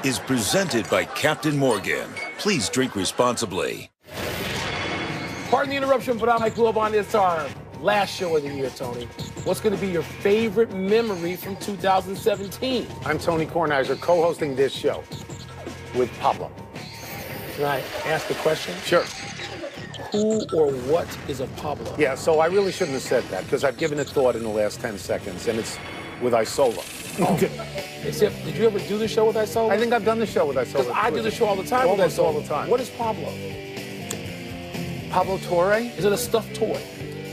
is presented by Captain Morgan. Please drink responsibly. Pardon the interruption, but I'm Mike Wilbon. It's our last show of the year, Tony. What's going to be your favorite memory from 2017? I'm Tony Kornheiser, co-hosting this show with Pablo. Can I ask a question? Sure. Who or what is a Pablo? Yeah, so I really shouldn't have said that because I've given it thought in the last 10 seconds, and it's with Isola. Oh. Except, did you ever do the show with Isola? I think I've done the show with Isola. Because I do the show all the time with Almost Isola. all the time. What is Pablo? Pablo Torre? Is it a stuffed toy?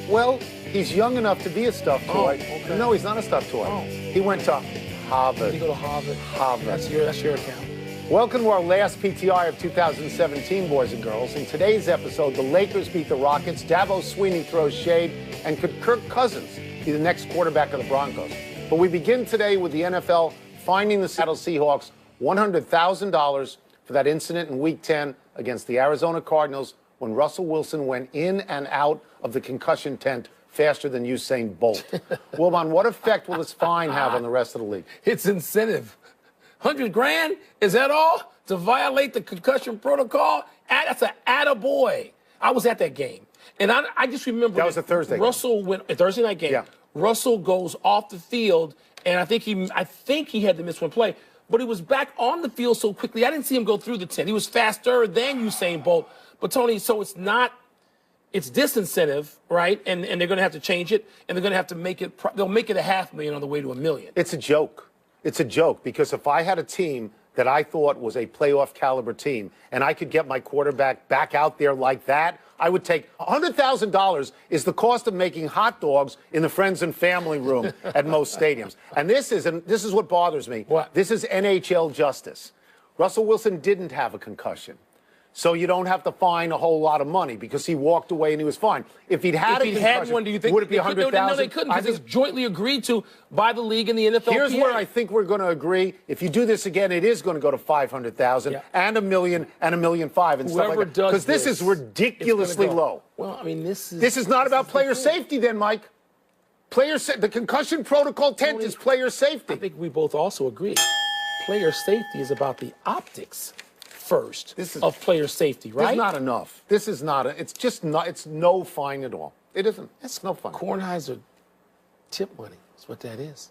Well, he's young enough to be a stuffed toy. Okay. No, he's not a stuffed toy. Oh. He went to Harvard. Did he go to Harvard? Harvard. That's your account. Welcome to our last PTI of 2017, boys and girls. In today's episode, the Lakers beat the Rockets, Dabo Swinney throws shade, and could Kirk Cousins be the next quarterback of the Broncos? But we begin today with the NFL finding the Seattle Seahawks $100,000 for that incident in Week 10 against the Arizona Cardinals when Russell Wilson went in and out of the concussion tent faster than Usain Bolt. Wilbon, what effect will this fine have on the rest of the league? It's incentive. 100 grand? Is that all? To violate the concussion protocol? That's an attaboy. I was at that game. And I just remember that was a Thursday Russell went a Thursday night game. Yeah. Russell goes off the field, and I think he had to miss one play. But he was back on the field so quickly, I didn't see him go through the 10. He was faster than Usain Bolt. But Tony, so it's disincentive, right? And they're going to have to change it, and they're going to have to make it. They'll make it $500,000 on the way to $1 million. It's a joke. It's a joke because if I had a team that I thought was a playoff caliber team and I could get my quarterback back out there like that, I would take $100,000 is the cost of making hot dogs in the friends and family room at most stadiums. And this is what bothers me. What? This is NHL justice. Russell Wilson didn't have a concussion. So you don't have to fine a whole lot of money because he walked away and he was fine. If he'd had one, do you think would it be $100,000? No, they couldn't because it's jointly agreed to by the league and the NFL. Here's where I think we're going to agree. If you do this again, it is going to go to $500,000 and $1 million and $1.5 million and stuff like that. Because this is ridiculously low. Well, I mean, this is not about player safety, then, Mike. The concussion protocol tent is player safety. I think we both also agree. Player safety is about the optics first of player safety, right? It's not enough. This is not. It's just not. It's no fine at all. It isn't. It's no fine. Kornheiser tip money. That's what that is.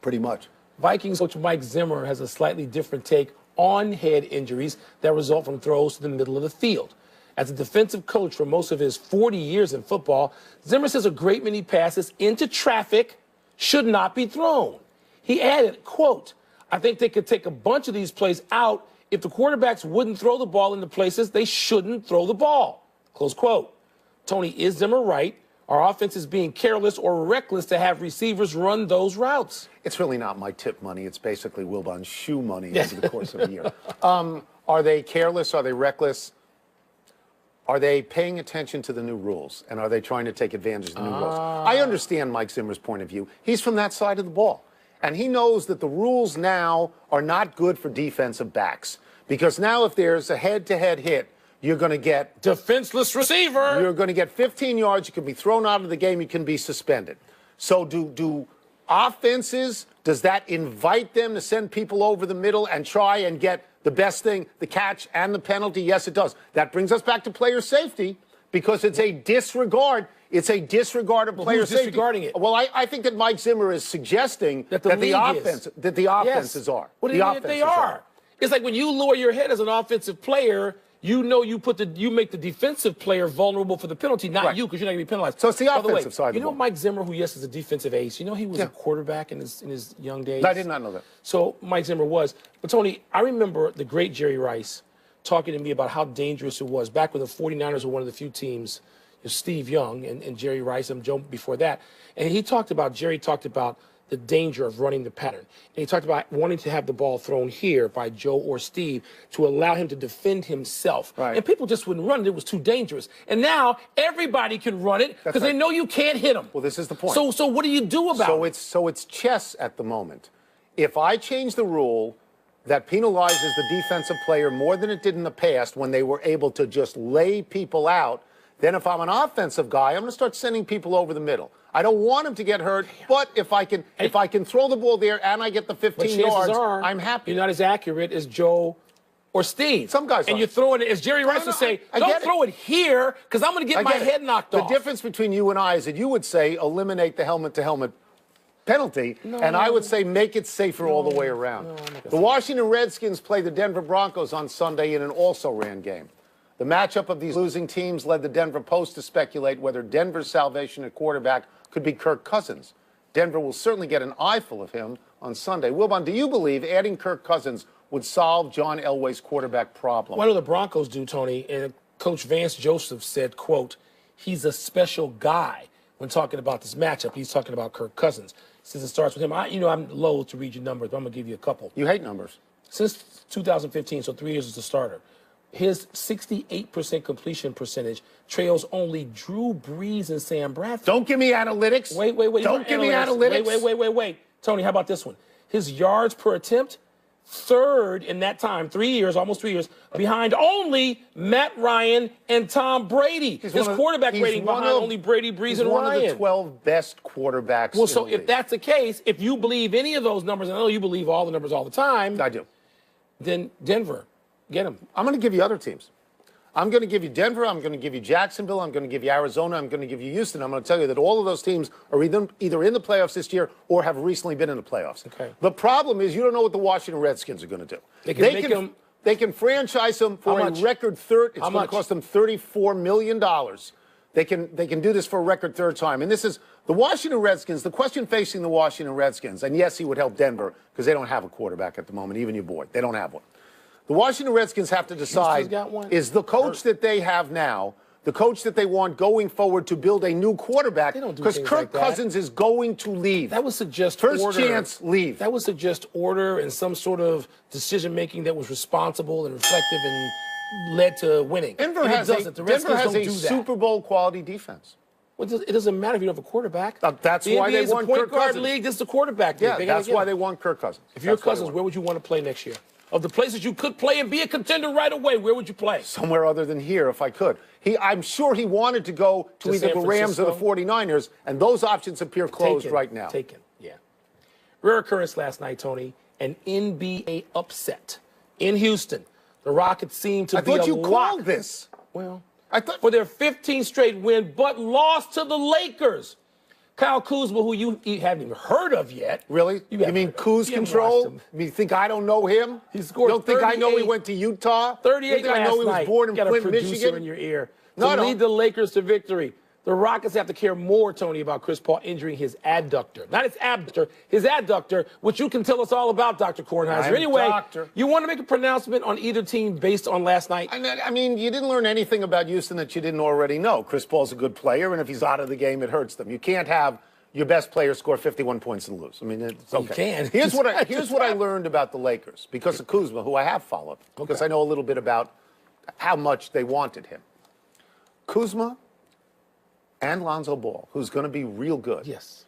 Pretty much. Vikings coach Mike Zimmer has a slightly different take on head injuries that result from throws to the middle of the field. As a defensive coach for most of his 40 years in football, Zimmer says a great many passes into traffic should not be thrown. He added, quote, "I think they could take a bunch of these plays out if the quarterbacks wouldn't throw the ball into places they shouldn't throw the ball." Close quote. Tony, is Zimmer right? Our offense is being careless or reckless to have receivers run those routes. It's really not my tip money. It's basically Wilbon's shoe money over the course of the year. Are they careless? Are they reckless? Are they paying attention to the new rules? And are they trying to take advantage of the new rules? I understand Mike Zimmer's point of view. He's from that side of the ball. And he knows that the rules now are not good for defensive backs. Because now if there's a head-to-head hit, you're going to get defenseless receiver. You're going to get 15 yards. You can be thrown out of the game. You can be suspended. So do offenses, does that invite them to send people over the middle and try and get the best thing, the catch and the penalty? Yes, it does. That brings us back to player safety because it's a disregard. It's a disregard of player safety. Disregarding it? Well, I think that Mike Zimmer is suggesting that the offenses are. What do you mean that they are? It's like when you lower your head as an offensive player, you know you make the defensive player vulnerable for the penalty, not you, because you're not going to be penalized. So it's the offensive side. You know Mike Zimmer, who yes is a defensive ace. You know he was a quarterback in his young days. I did not know that. So Mike Zimmer was. But Tony, I remember the great Jerry Rice talking to me about how dangerous it was back when the 49ers were one of the few teams. Steve Young and Jerry Rice, I'm Joe before that, and Jerry talked about the danger of running the pattern. And he talked about wanting to have the ball thrown here by Joe or Steve to allow him to defend himself. Right. And people just wouldn't run it. It was too dangerous. And now everybody can run it because they know you can't hit them. Well, this is the point. So what do you do about it? So it's chess at the moment. If I change the rule that penalizes the defensive player more than it did in the past when they were able to just lay people out, Then if I'm an offensive guy, I'm going to start sending people over the middle. I don't want him to get hurt, but if I can throw the ball there and I get the 15 yards, I'm happy. You're not as accurate as Joe or Steve. Some guys and are. you're throwing it, as Jerry Rice would say, don't throw it here because I'm going to get my head knocked off. The difference between you and I is that you would say eliminate the helmet-to-helmet penalty, and I would say make it safer all the way around. The Washington Redskins play the Denver Broncos on Sunday in an also-ran game. The matchup of these losing teams led the Denver Post to speculate whether Denver's salvation at quarterback could be Kirk Cousins. Denver will certainly get an eyeful of him on Sunday. Wilbon, do you believe adding Kirk Cousins would solve John Elway's quarterback problem? What do the Broncos do, Tony? And Coach Vance Joseph said, quote, he's a special guy when talking about this matchup. He's talking about Kirk Cousins. Since it starts with him, I'm loath to read you numbers, but I'm going to give you a couple. You hate numbers. Since 2015, so 3 years as a starter, his 68% completion percentage trails only Drew Brees and Sam Bradford. Don't give me analytics. Wait. Don't give me analytics. Wait. Tony, how about this one? His yards per attempt, third in that time, 3 years, almost 3 years, behind only Matt Ryan and Tom Brady. His quarterback rating behind only Brady, Brees, and Ryan. He's one of the 12 best quarterbacks Well, so in the if league. that's the case, if you believe any of those numbers, and I know you believe all the numbers all the time. I do. Then Denver, get him. I'm going to give you other teams. I'm going to give you Denver. I'm going to give you Jacksonville. I'm going to give you Arizona. I'm going to give you Houston. I'm going to tell you that all of those teams are either in the playoffs this year or have recently been in the playoffs. Okay. The problem is you don't know what the Washington Redskins are going to do. They can franchise them for a record third. It's going to cost them $34 million. They can do this for a record third time. And this is the Washington Redskins. The question facing the Washington Redskins, and yes, he would help Denver because they don't have a quarterback at the moment, even your boy. They don't have one. The Washington Redskins have to decide, is the coach that they have now the coach that they want going forward to build a new quarterback? Because Kirk Cousins is going to leave. That would suggest first chance, leave. That would suggest order and some sort of decision-making that was responsible and reflective and led to winning. Denver has a Super Bowl quality defense. Well, it doesn't matter if you don't have a quarterback. That's why they want Kirk Cousins. The point guard league, this is the quarterback league. Yeah, that's why they want Kirk Cousins. If you're Cousins, where would you want to play next year? Of the places you could play and be a contender right away, where would you play? Somewhere other than here, if I could. I'm sure he wanted to go to either the Rams or the 49ers, and those options appear closed right now. Taken, yeah. Rare occurrence last night, Tony, an NBA upset in Houston. The Rockets seemed to be a lock. I thought you called this. Well, for their 15th straight win, but lost to the Lakers. Kyle Kuzma, who you haven't even heard of yet. Really? You mean Kuz Control? You think I don't know him? He scored. You don't think I know he went to Utah? 38 last night. I know he was born in Flint, Michigan. Michigan. In your ear to lead the Lakers to victory. The Rockets have to care more, Tony, about Chris Paul injuring his adductor. Not his abductor, his adductor, which you can tell us all about, Dr. Kornheiser. Anyway, you want to make a pronouncement on either team based on last night? I mean, you didn't learn anything about Houston that you didn't already know. Chris Paul's a good player, and if he's out of the game, it hurts them. You can't have your best player score 51 points and lose. I mean, it's okay. You can. Here's what I learned about the Lakers because of Kuzma, who I have followed, because I know a little bit about how much they wanted him. Kuzma and Lonzo Ball, who's going to be real good. Yes.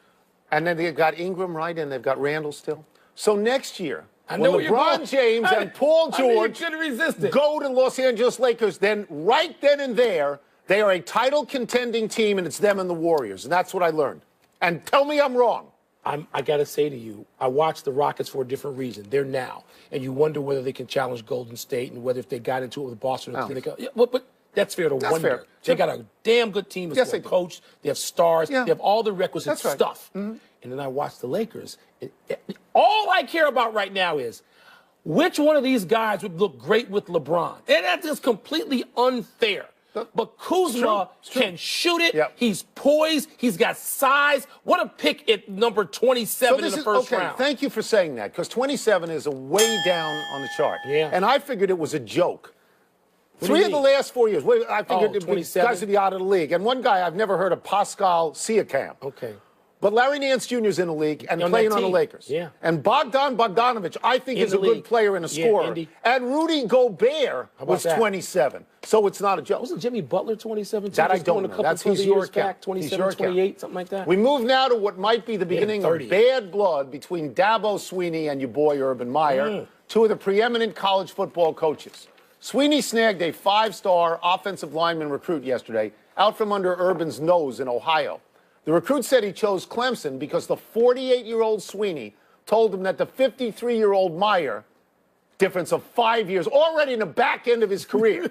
And then they've got Ingram, right, and they've got Randall still. So next year, when LeBron James and Paul George go to Los Angeles Lakers, then right then and there, they are a title contending team, and it's them and the Warriors. And that's what I learned. And tell me I'm wrong. I got to say to you, I watched the Rockets for a different reason. They're now. And you wonder whether they can challenge Golden State and whether if they got into it with Boston. But that's fair to wonder. Fair. They got a damn good team. Yes, they coach. They have stars. They have all the requisite stuff. And then I watched the Lakers. All I care about right now is which one of these guys would look great with LeBron. And that's just completely unfair. But Kuzma can shoot it. He's poised. He's got size. What a pick at number 27 in the first round. Thank you for saying that, because 27 is a way down on the chart. Yeah. And I figured it was a joke. 3 of the last 4 years, I figured guys would be out of the league. And one guy I've never heard of, Pascal Siakam. Okay. But Larry Nance Jr. is in the league and playing on the Lakers. Yeah. And Bogdan Bogdanovic, I think, is a good player and a scorer. And Rudy Gobert was 27. So it's not a joke. Wasn't Jimmy Butler 27? That I don't know. That's your count. 27, 28, something like that. We move now to what might be the beginning of bad blood between Dabo Swinney and your boy Urban Meyer, two of the preeminent college football coaches. Swinney snagged a 5-star offensive lineman recruit yesterday out from under Urban's nose in Ohio. The recruit said he chose Clemson because the 48-year-old Sweeney told him that the 53-year-old Meyer, difference of 5 years, already in the back end of his career.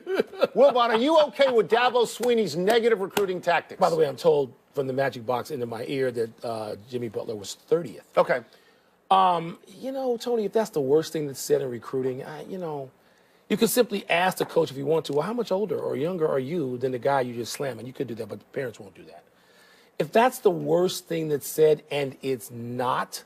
Wilbon, are you okay with Dabo Sweeney's negative recruiting tactics? By the way, I'm told from the magic box into my ear that Jimmy Butler was 30th. Okay. You know, Tony, if that's the worst thing that's said in recruiting, you could simply ask the coach if you want to, well, how much older or younger are you than the guy you just slammed? And you could do that, but the parents won't do that. If that's the worst thing that's said and it's not,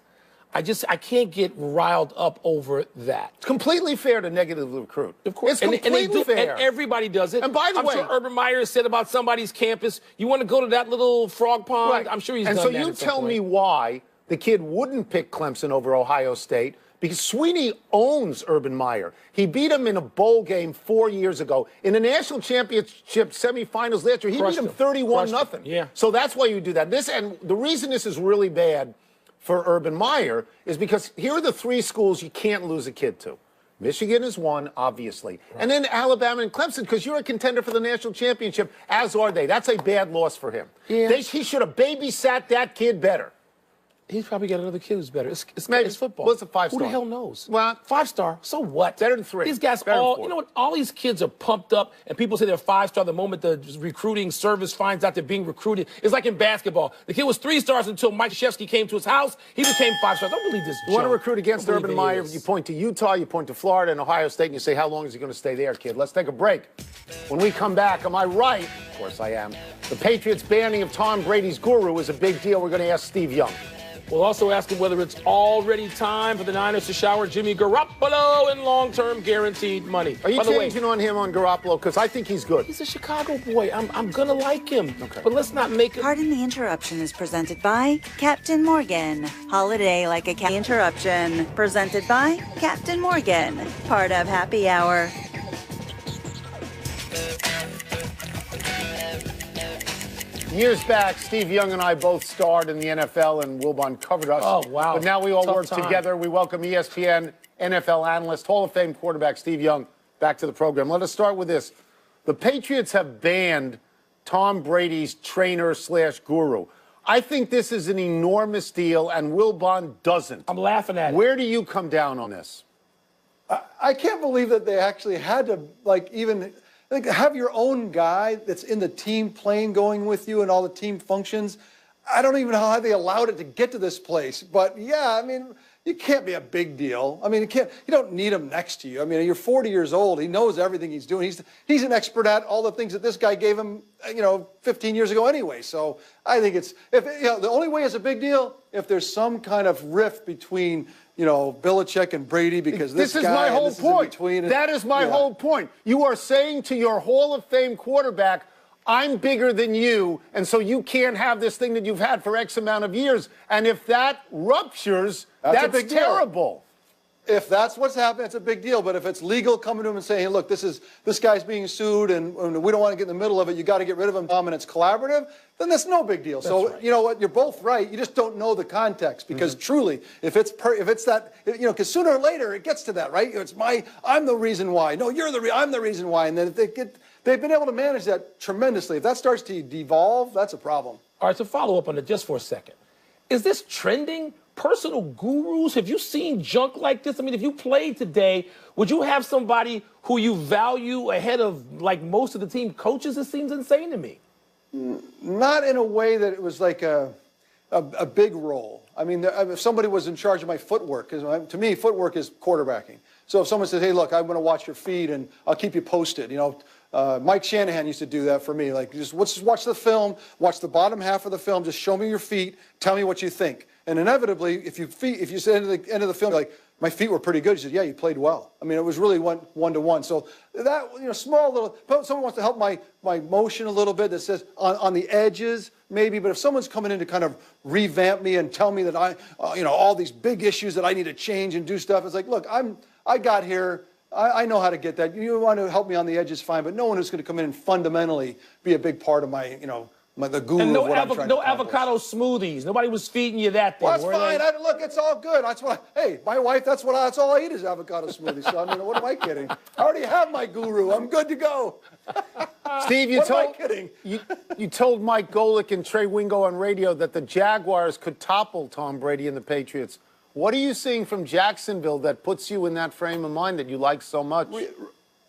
I can't get riled up over that. It's completely fair to negatively recruit. Of course. It's completely fair. And everybody does it. And by the way, I'm sure Urban Meyer said about somebody's campus, you want to go to that little frog pond? Right. I'm sure he's done that. And so you tell me why the kid wouldn't pick Clemson over Ohio State, because Sweeney owns Urban Meyer. He beat him in a bowl game 4 years ago. In the national championship semifinals last year, he beat him 31-0. Yeah. So that's why you do that. And the reason this is really bad for Urban Meyer is because here are the three schools you can't lose a kid to. Michigan is one, obviously. Right. And then Alabama and Clemson, because you're a contender for the national championship, as are they. That's a bad loss for him. Yeah. He should have babysat that kid better. He's probably got another kid who's better. It's football. Well, it's a 5-star. Who the hell knows? Well, 5-star. So what? Better than 3. These guys you know what? All these kids are pumped up, and people say they're 5-star the moment the recruiting service finds out they're being recruited. It's like in basketball. The kid was 3 stars until Mike Krzyzewski came to his house. He became 5 stars. Don't believe this. You want to recruit against Urban Meyer? You point to Utah, you point to Florida and Ohio State, and you say, how long is he going to stay there, kid? Let's take a break. When we come back, am I right? Of course I am. The Patriots' banning of Tom Brady's guru is a big deal. We're going to ask Steve Young. We'll also ask him whether it's already time for the Niners to shower Jimmy Garoppolo in long-term guaranteed money. Are you changing on him on Garoppolo? Because I think he's good. He's a Chicago boy. I'm going to like him. Okay. But let's not make it. Pardon the Interruption is presented by Captain Morgan. Holiday like a interruption. Presented by Captain Morgan. Part of Happy Hour. Years back, Steve Young and I both starred in the NFL, and Wilbon covered us. Oh, wow. But now we all work time. together. We welcome ESPN NFL analyst, Hall of Fame quarterback Steve Young back to the program. Let us start with this. The Patriots have banned Tom Brady's trainer/guru. I think this is an enormous deal, and Wilbon doesn't. I'm laughing at it. Where do you come down on this? I can't believe that they actually had to, have your own guy that's in the team plane going with you and all the team functions. I don't even know how they allowed it to get to this place. But, yeah, I mean, you can't be a big deal. I mean, you don't need him next to you. I mean, you're 40 years old. He knows everything he's doing. He's an expert at all the things that this guy gave him, 15 years ago anyway. So I think the only way it's a big deal if there's some kind of rift between Belichick and Brady, because this is my whole point. That is my whole point. You are saying to your Hall of Fame quarterback, I'm bigger than you, and so you can't have this thing that you've had for X amount of years. And if that ruptures, that's terrible. If that's what's happening, it's a big deal. But if it's legal, coming to him and saying, hey, look, this guy's being sued, and we don't want to get in the middle of it, you got to get rid of him, and it's collaborative, then that's no big deal. So right. You know what? You're both right. You just don't know the context, because truly, if it's that, because sooner or later it gets to that, right? I'm the reason why. No, I'm the reason why. And then if they've been able to manage that tremendously. If that starts to devolve, that's a problem. All right, to follow up on it just for a second. Is this trending? Personal gurus? Have you seen junk like this? I mean, if you played today, would you have somebody who you value ahead of, most of the team coaches? It seems insane to me. Not in a way that it was like a big role. I mean, if somebody was in charge of my footwork, because to me, footwork is quarterbacking. So if someone says, hey, look, I'm going to watch your feed and I'll keep you posted, Mike Shanahan used to do that for me. Just watch the film, watch the bottom half of the film, just show me your feet, tell me what you think. And inevitably, if you said at the end of the film, my feet were pretty good, he said, yeah, you played well. I mean, it was really one-to-one. So that, small little, someone wants to help my motion a little bit that says on the edges, maybe. But if someone's coming in to kind of revamp me and tell me that all these big issues that I need to change and do stuff, it's like, look, I got here. I know how to get that. You want to help me on the edges, fine, but no one is going to come in and fundamentally be a big part of my, the guru And of what I'm trying to no accomplish. avocado smoothies. Nobody was feeding you that thing. Well, that's were fine. they? Look, it's all good. That's what. Hey, my wife. That's all I eat is avocado smoothies. So I mean, what am I kidding? I already have my guru. I'm good to go. Steve, What am I kidding? you told Mike Golick and Trey Wingo on radio that the Jaguars could topple Tom Brady and the Patriots. What are you seeing from Jacksonville that puts you in that frame of mind that you like so much?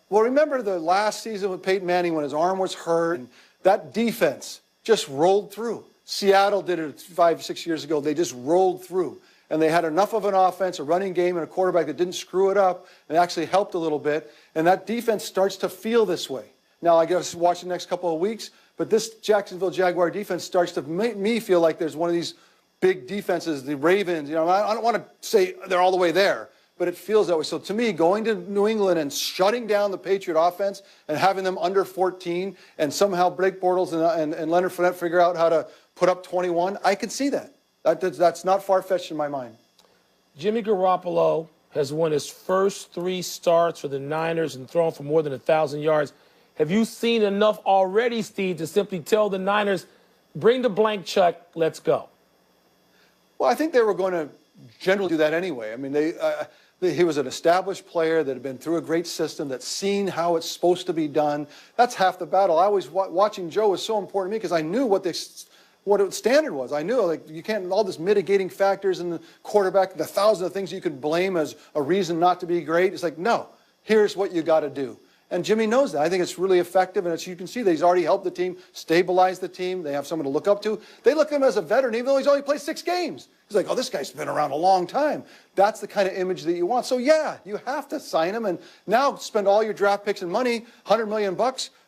Well, remember the last season with Peyton Manning when his arm was hurt, and that defense just rolled through. Seattle did it 5, 6 years ago. They just rolled through. And they had enough of an offense, a running game, and a quarterback that didn't screw it up and actually helped a little bit. And that defense starts to feel this way. Now, I got to watch the next couple of weeks, but this Jacksonville Jaguar defense starts to make me feel like there's one of these big defenses, the Ravens. You know, I don't want to say they're all the way there, but it feels that way. So to me, going to New England and shutting down the Patriot offense and having them under 14 and somehow Blake Bortles and Leonard Fournette figure out how to put up 21, I can see that. That's not far-fetched in my mind. Jimmy Garoppolo has won his first 3 starts for the Niners and thrown for more than 1,000 yards. Have you seen enough already, Steve, to simply tell the Niners, bring the blank check, let's go? Well, I think they were going to generally do that anyway. I mean, he was an established player that had been through a great system, that's seen how it's supposed to be done. That's half the battle. I always watching Joe was so important to me because I knew what the standard was. I knew, like, you can't, all this mitigating factors in the quarterback, the thousands of things you could blame as a reason not to be great. It's like, no, here's what you got to do. And Jimmy knows that. I think it's really effective, and you can see that he's already helped the team, stabilize the team. They have someone to look up to. They look at him as a veteran, even though he's only played 6 games. He's like, oh, this guy's been around a long time. That's the kind of image that you want. So, yeah, you have to sign him, and now spend all your draft picks and money, $100 million.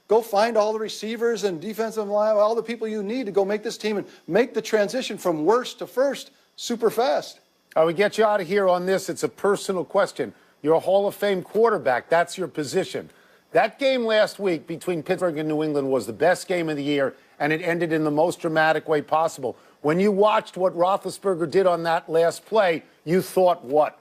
Go find all the receivers and defensive line, all the people you need to go make this team and make the transition from worst to first super fast. I would get you out of here on this. It's a personal question. You're a Hall of Fame quarterback. That's your position. That game last week between Pittsburgh and New England was the best game of the year, and it ended in the most dramatic way possible. When you watched what Roethlisberger did on that last play, you thought what?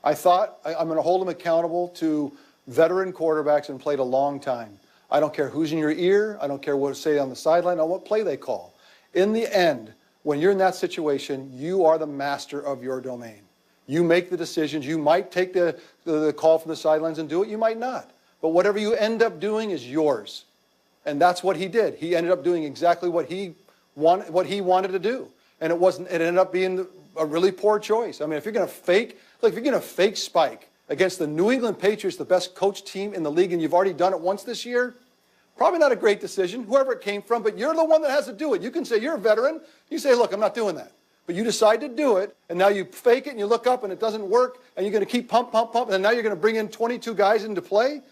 I thought I'm going to hold him accountable to veteran quarterbacks and played a long time. I don't care who's in your ear. I don't care what to say on the sideline or what play they call. In the end, when you're in that situation, you are the master of your domain. You make the decisions. You might take the call from the sidelines and do it. You might not. But whatever you end up doing is yours. And that's what he did. He ended up doing exactly what he wanted to do. And it ended up being a really poor choice. I mean, if you're going to fake spike against the New England Patriots, the best coached team in the league, and you've already done it once this year, probably not a great decision, whoever it came from, but you're the one that has to do it. You can say you're a veteran. You say, look, I'm not doing that. But you decide to do it, and now you fake it, and you look up, and it doesn't work, and you're going to keep pump, and now you're going to bring in 22 guys into play.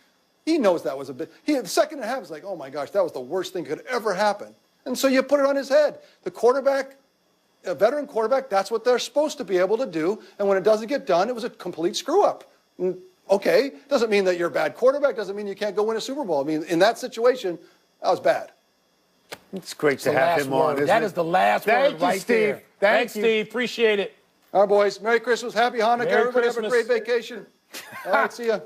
He knows that was the second half is like, oh my gosh, that was the worst thing that could ever happen. And so you put it on his head. The quarterback, a veteran quarterback, that's what they're supposed to be able to do. And when it doesn't get done, it was a complete screw up. Okay, doesn't mean that you're a bad quarterback, doesn't mean you can't go win a Super Bowl. I mean, in that situation, that was bad. It's great to have him on, isn't it? That is the last word right there. Thanks, Steve. Appreciate it. All right, boys. Merry Christmas. Happy Hanukkah. Merry Everybody Christmas. have a great vacation. All right, see ya.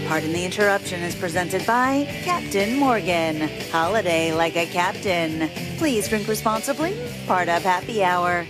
Pardon the Interruption is presented by Captain Morgan. Holiday like a captain. Please drink responsibly. Part of Happy Hour.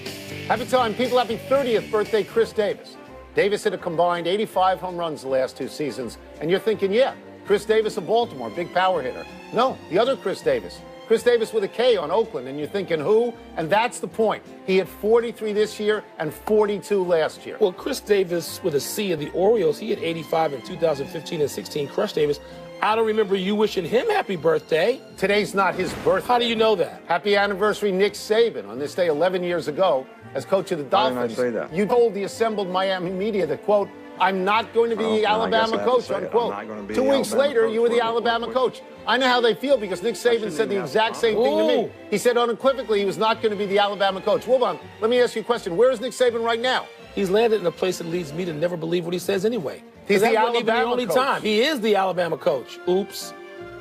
Happy time, people. Happy 30th birthday, Chris Davis. Davis hit a combined 85 home runs the last 2 seasons. And you're thinking, yeah, Chris Davis of Baltimore, big power hitter. No, the other Chris Davis. Chris Davis with a K on Oakland. And you're thinking, who? And that's the point. He hit 43 this year and 42 last year. Well, Chris Davis with a C of the Orioles, he hit 85 in 2015 and 16. Crush Davis, I don't remember you wishing him happy birthday. Today's not his birthday. How do you know that? Happy anniversary, Nick Saban, on this day 11 years ago as coach of the Dolphins. Why didn't I say that? You told the assembled Miami media that, quote, I'm not going to be the Alabama coach, unquote. 2 weeks later, you were the Alabama coach. I know how they feel because Nick Saban said the exact same thing to me. He said unequivocally he was not going to be the Alabama coach. Hold on. Let me ask you a question. Where is Nick Saban right now? He's landed in a place that leads me to never believe what he says anyway. He's the That wasn't even the Alabama only coach. time. He is the Alabama coach. Oops.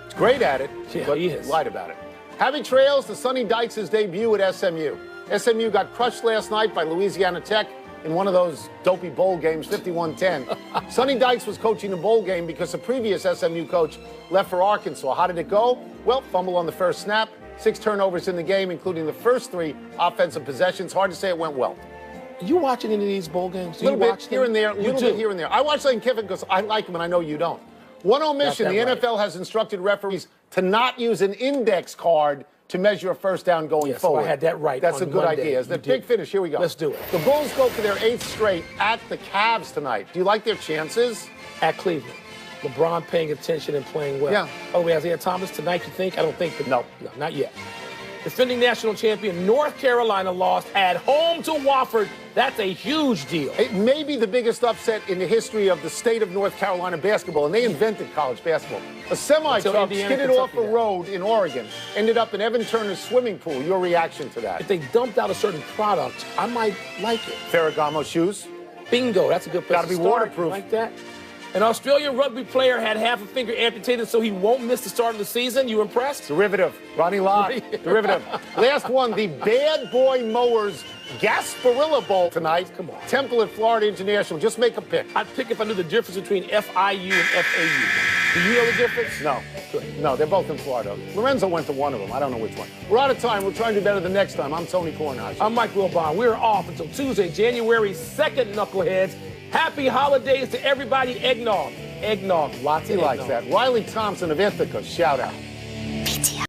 He's great at it, Yeah, but he is. lied about it. Happy trails to Sonny Dykes' debut at SMU. SMU got crushed last night by Louisiana Tech, in one of those dopey bowl games, 51-10. Sonny Dykes was coaching the bowl game because the previous SMU coach left for Arkansas. How did it go? Well, fumble on the first snap, 6 turnovers in the game, including the first 3 offensive possessions. Hard to say it went well. You watching any of these bowl games? A little bit here and there, a little bit here and there. I watch Lane Kiffin because I like him and I know you don't. One omission, the NFL has instructed referees to not use an index card to measure a first down going forward. So I had that right. That's a good idea. It's the big finish. Here we go. Let's do it. The Bulls go for their 8th straight at the Cavs tonight. Do you like their chances? At Cleveland. LeBron paying attention and playing well. Yeah. By the way, Isaiah Thomas tonight, you think? I don't think. But no, not yet. Defending national champion North Carolina lost at home to Wofford. That's a huge deal. It may be the biggest upset in the history of the state of North Carolina basketball, and they invented college basketball. A semi-truck skidded off a road in Oregon, ended up in Evan Turner's swimming pool. Your reaction to that? If they dumped out a certain product, I might like it. Ferragamo shoes? Bingo, that's a good place Gotta be to start. waterproof. Like that. An Australian rugby player had half a finger amputated so he won't miss the start of the season. You impressed? Derivative. Ronnie Lott. Derivative. Last one, the Bad Boy Mowers Gasparilla Bowl tonight. Come on. Temple at Florida International. Just make a pick. I'd pick if I knew the difference between FIU and FAU. Do you know the difference? No. Good. No, they're both in Florida. Lorenzo went to one of them. I don't know which one. We're out of time. We'll try and do better the next time. I'm Tony Kornheiser. I'm Mike Wilbon. We're off until Tuesday, January 2nd, Knuckleheads. Happy holidays to everybody. Eggnog. Eggnog. Lots of He likes that. Riley Thompson of Ithaca. Shout out.